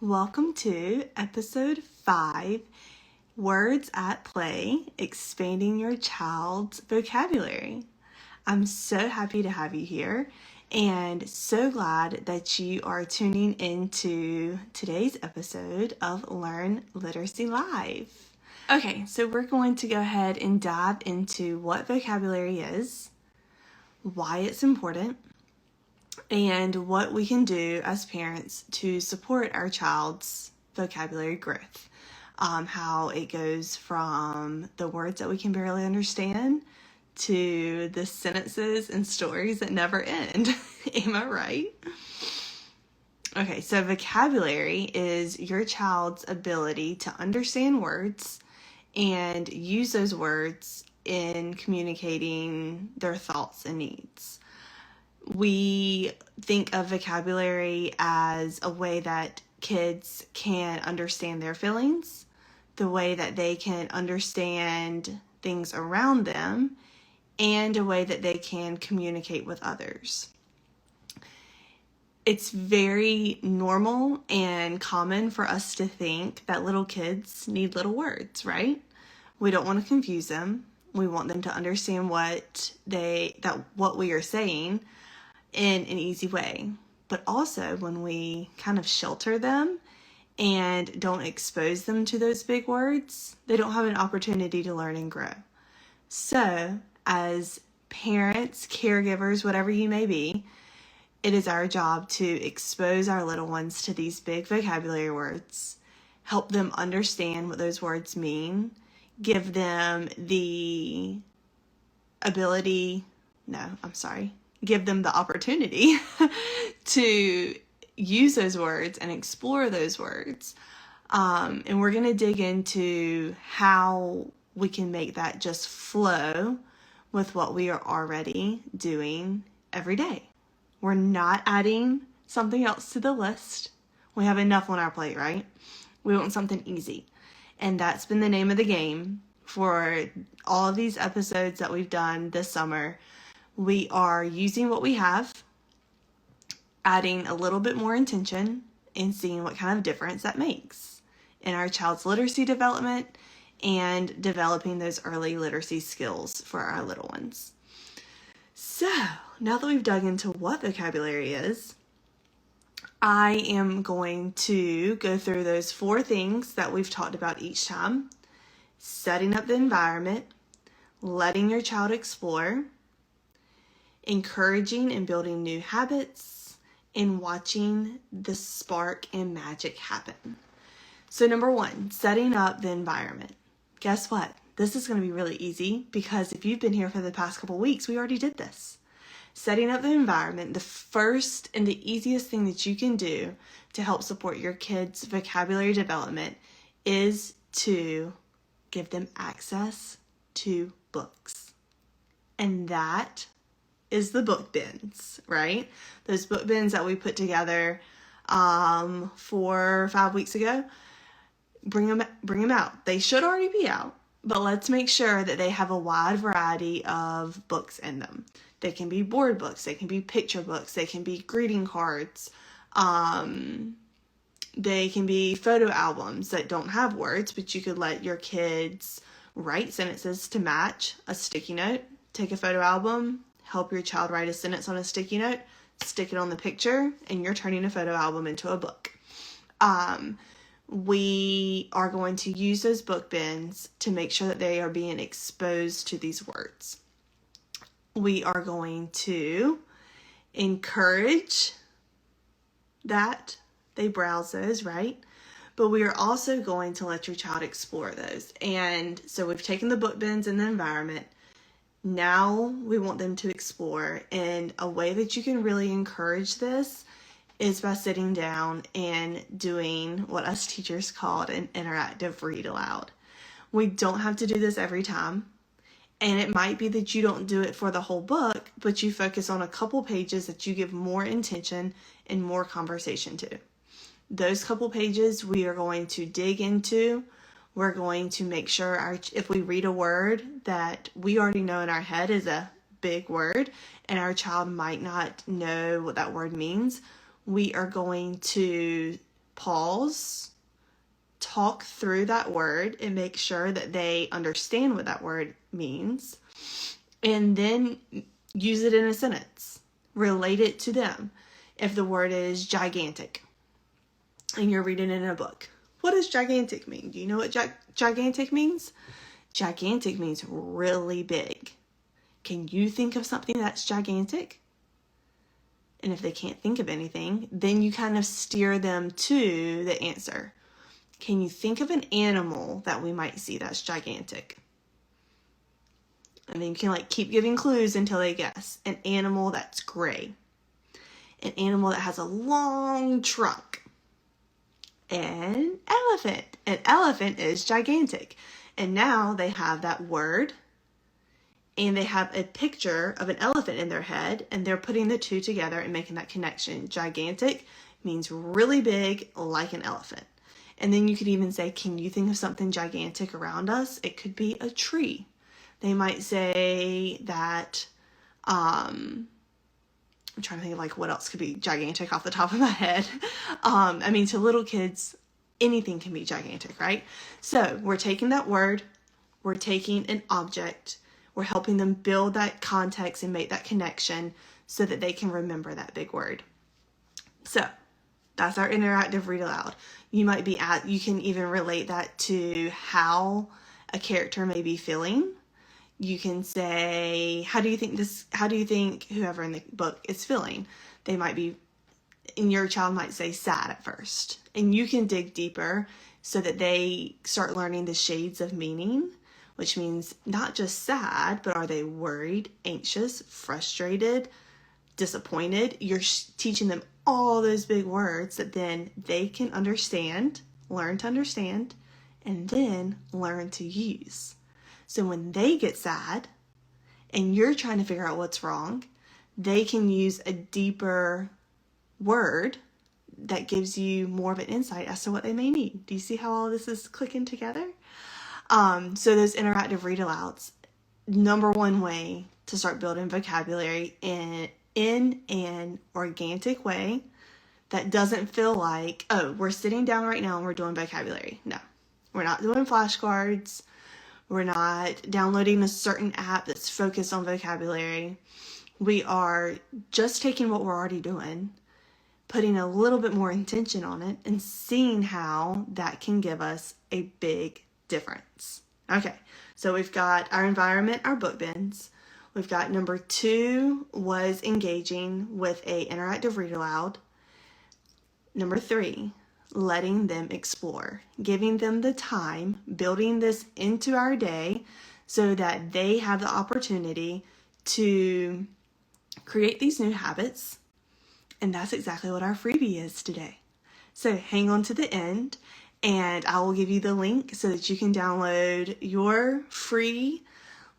Welcome to episode 5, Words at Play, Expanding Your Child's Vocabulary. I'm so happy to have you here and so glad that you are tuning into today's episode of Learn Literacy Live. Okay, so we're going to go ahead and dive into what vocabulary is, why it's important, and what we can do as parents to support our child's vocabulary growth. How it goes from the words that we can barely understand to the sentences and stories that never end. Am I right? Okay, so vocabulary is your child's ability to understand words and use those words in communicating their thoughts and needs. We think of vocabulary as a way that kids can understand their feelings, the way that they can understand things around them, and a way that they can communicate with others. It's very normal and common for us to think that little kids need little words, right? We don't want to confuse them. We want them to understand what we are saying in an easy way. But also when we kind of shelter them and don't expose them to those big words, they don't have an opportunity to learn and grow. So as parents, caregivers, whatever you may be, it is our job to expose our little ones to these big vocabulary words, help them understand what those words mean, give them the opportunity to use those words and explore those words. And we're going to dig into how we can make that just flow with what we are already doing every day. We're not adding something else to the list. We have enough on our plate, right? We want something easy. And that's been the name of the game for all of these episodes that we've done this summer. We are using what we have, adding a little bit more intention, and seeing what kind of difference that makes in our child's literacy development and developing those early literacy skills for our little ones. So, now that we've dug into what vocabulary is, I am going to go through those 4 things that we've talked about each time: setting up the environment, letting your child explore, encouraging and building new habits, and watching the spark and magic happen. So number 1, setting up the environment. Guess what? This is going to be really easy because if you've been here for the past couple weeks, we already did this. Setting up the environment, the first and the easiest thing that you can do to help support your kids' vocabulary development is to give them access to books. And that is the book bins, right? Those book bins that we put together 4 or 5 weeks ago. Bring them out. They should already be out, but let's make sure that they have a wide variety of books in them. They can be board books, they can be picture books, they can be greeting cards, they can be photo albums that don't have words, but you could let your kids write sentences to match a sticky note. Take a photo album, help your child write a sentence on a sticky note, stick it on the picture, and you're turning a photo album into a book. We are going to use those book bins to make sure that they are being exposed to these words. We are going to encourage that they browse those, right? But we are also going to let your child explore those. And so we've taken the book bins and the environment. Now we want them to explore. And a way that you can really encourage this is by sitting down and doing what us teachers called an interactive read aloud. We don't have to do this every time. And it might be that you don't do it for the whole book, but you focus on a couple pages that you give more intention and more conversation to. Those couple pages we are going to dig into. We're going to make sure if we read a word that we already know in our head is a big word and our child might not know what that word means, we are going to pause, talk through that word, and make sure that they understand what that word means, and then use it in a sentence. Relate it to them. If the word is gigantic and you're reading it in a book, what does gigantic mean? Do you know what gigantic means? Gigantic means really big. Can you think of something that's gigantic? And if they can't think of anything, then you kind of steer them to the answer. Can you think of an animal that we might see that's gigantic? And then you can keep giving clues until they guess. An animal that's gray. An animal that has a long trunk. An elephant. An elephant is gigantic. And now they have that word, and they have a picture of an elephant in their head, and they're putting the two together and making that connection. Gigantic means really big, like an elephant. And then you could even say, can you think of something gigantic around us? It could be a tree. They might say that, I'm trying to think of what else could be gigantic off the top of my head. To little kids, anything can be gigantic, right? So we're taking that word, we're taking an object, we're helping them build that context and make that connection so that they can remember that big word. So that's our interactive read aloud. You can even relate that to how a character may be feeling. You can say, how do you think whoever in the book is feeling? And your child might say sad at first. And you can dig deeper so that they start learning the shades of meaning, which means not just sad, but are they worried, anxious, frustrated, disappointed? You're teaching them all those big words that then they can understand, learn to understand, and then learn to use. So when they get sad and you're trying to figure out what's wrong, they can use a deeper word that gives you more of an insight as to what they may need. Do you see how all this is clicking together? So those interactive read alouds, number one way to start building vocabulary in an organic way that doesn't feel like, oh, we're sitting down right now and we're doing vocabulary. No, we're not doing flashcards. We're not downloading a certain app that's focused on vocabulary. We are just taking what we're already doing, putting a little bit more intention on it, and seeing how that can give us a big difference. Okay, so we've got our environment, our book bins. We've got number 2 was engaging with a interactive read aloud. Number 3, letting them explore, giving them the time, building this into our day so that they have the opportunity to create these new habits. And that's exactly what our freebie is today. So hang on to the end, and I will give you the link so that you can download your free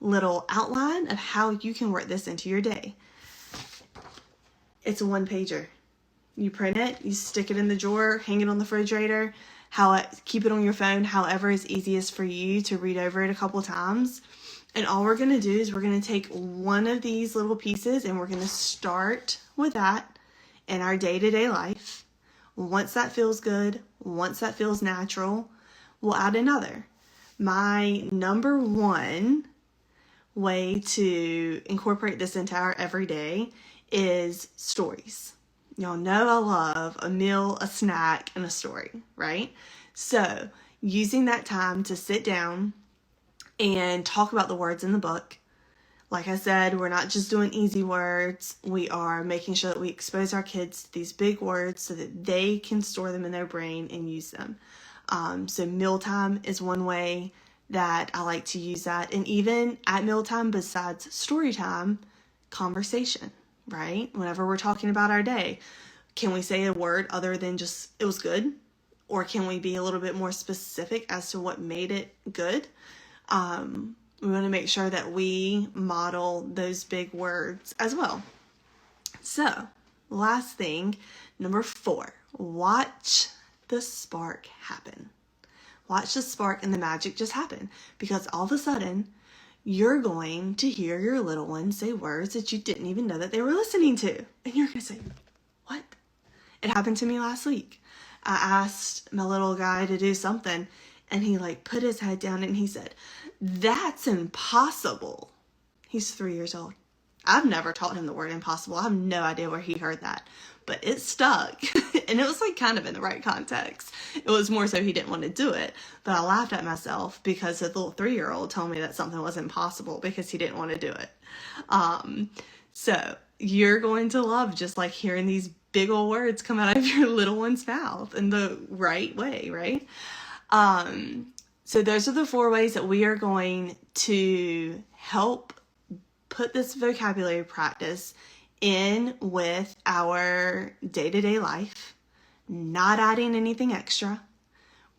little outline of how you can work this into your day. It's a one-pager. You print it, you stick it in the drawer, hang it on the refrigerator, keep it on your phone, however is easiest for you to read over it a couple times. And all we're going to do is we're going to take one of these little pieces and we're going to start with that in our day-to-day life. Once that feels good, once that feels natural, we'll add another. My number one way to incorporate this into our everyday is stories. Y'all know I love a meal, a snack, and a story, right? So using that time to sit down and talk about the words in the book. Like I said, we're not just doing easy words. We are making sure that we expose our kids to these big words so that they can store them in their brain and use them. So mealtime is one way that I like to use that. And even at mealtime, besides story time, conversation, right? Whenever we're talking about our day, can we say a word other than just, it was good? Or can we be a little bit more specific as to what made it good? We want to make sure that we model those big words as well. So, last thing, number 4, watch the spark happen. Watch the spark and the magic just happen, because all of a sudden, you're going to hear your little one say words that you didn't even know that they were listening to. And you're going to say, what? It happened to me last week. I asked my little guy to do something, and he like put his head down and he said, "That's impossible." He's 3 years old. I've never taught him the word impossible. I have no idea where he heard that, but it stuck. And it was like kind of in the right context. It was more so he didn't want to do it, but I laughed at myself because the little 3-year-old told me that something was impossible because he didn't want to do it. So you're going to love just like hearing these big old words come out of your little one's mouth in the right way, right? So those are the 4 ways that we are going to help put this vocabulary practice in with our day-to-day life, not adding anything extra.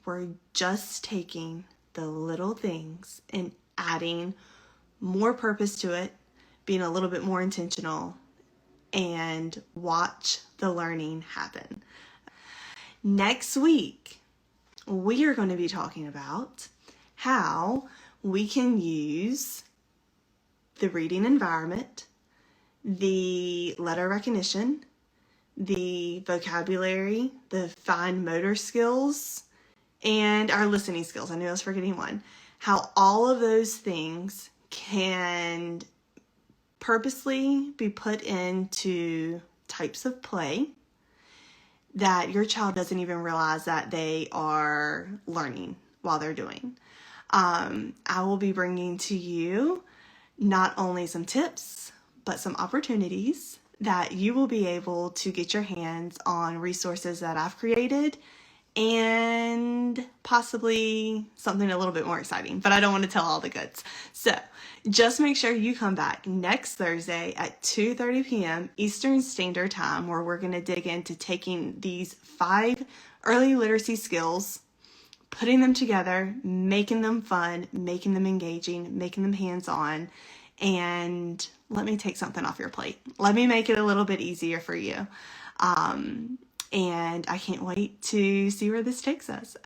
We're just taking the little things and adding more purpose to it, being a little bit more intentional, and watch the learning happen. Next week, we are going to be talking about how we can use the reading environment, the letter recognition, the vocabulary, the fine motor skills, and our listening skills. I knew I was forgetting one. How all of those things can purposely be put into types of play that your child doesn't even realize that they are learning while they're doing. I will be bringing to you not only some tips, but some opportunities that you will be able to get your hands on resources that I've created and possibly something a little bit more exciting, but I don't want to tell all the goods. So just make sure you come back next Thursday at 2:30 p.m. Eastern Standard Time, where we're going to dig into taking these 5 early literacy skills, putting them together, making them fun, making them engaging, making them hands-on, and let me take something off your plate. Let me make it a little bit easier for you. And I can't wait to see where this takes us.